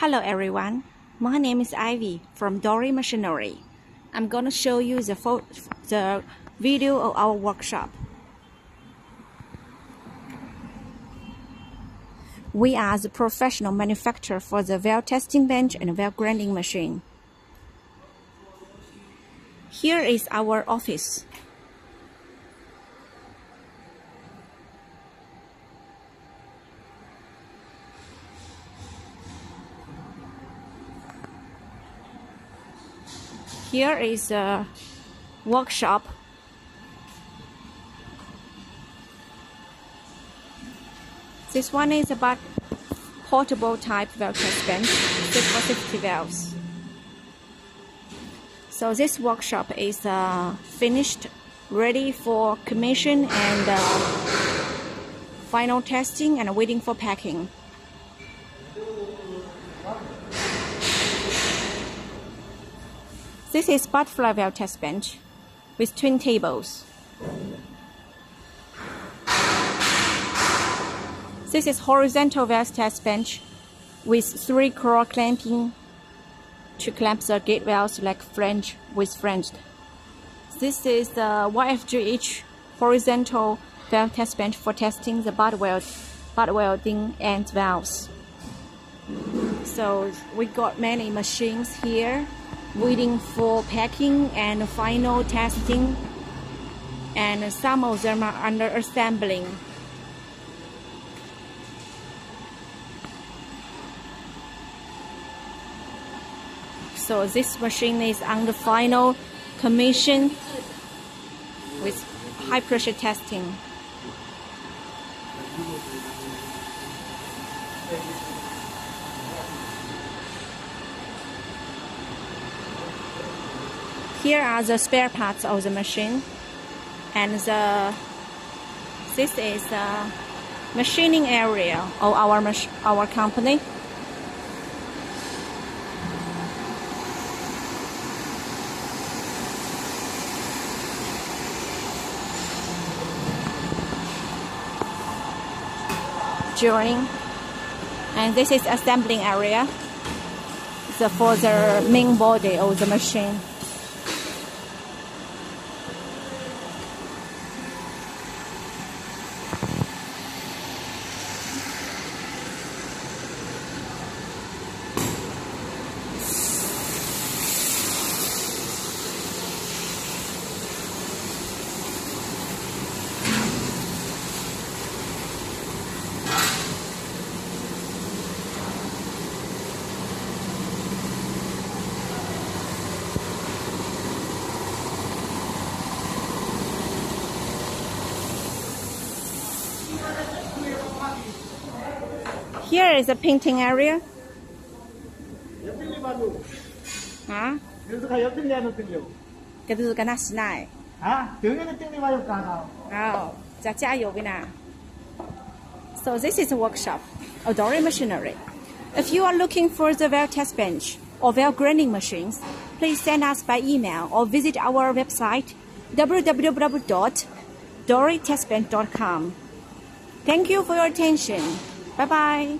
Hello everyone, my name is Ivy from Dory Machinery. I'm gonna show you the video of our workshop. We are the professional manufacturer for the valve testing bench and valve grinding machine. Here is our office. Here is a workshop. This one is about portable type valve test bench, 650 valves. So this workshop is finished, ready for commission and final testing and waiting for packing. This is butterfly valve test bench with twin tables. This is horizontal valve test bench with 3 crawl clamping to clamp the gate valves like flange with flanged. This is the YFGH horizontal valve test bench for testing the butt welding and valves. So we got many machines here waiting for packing and final testing, and some of them are under assembling. So this machine is under final commission with high pressure testing. Here are the spare parts of the machine, and this is the machining area of our company. Drawing, and this is assembling area for the main body of the machine. Here is a painting area. Hả? Cái thứ cái nào xí này? So this is a workshop of Dory Machinery. If you are looking for the valve test bench or valve grinding machines, please send us by email or visit our website www.dorytestbench.com. Thank you for your attention. Bye-bye.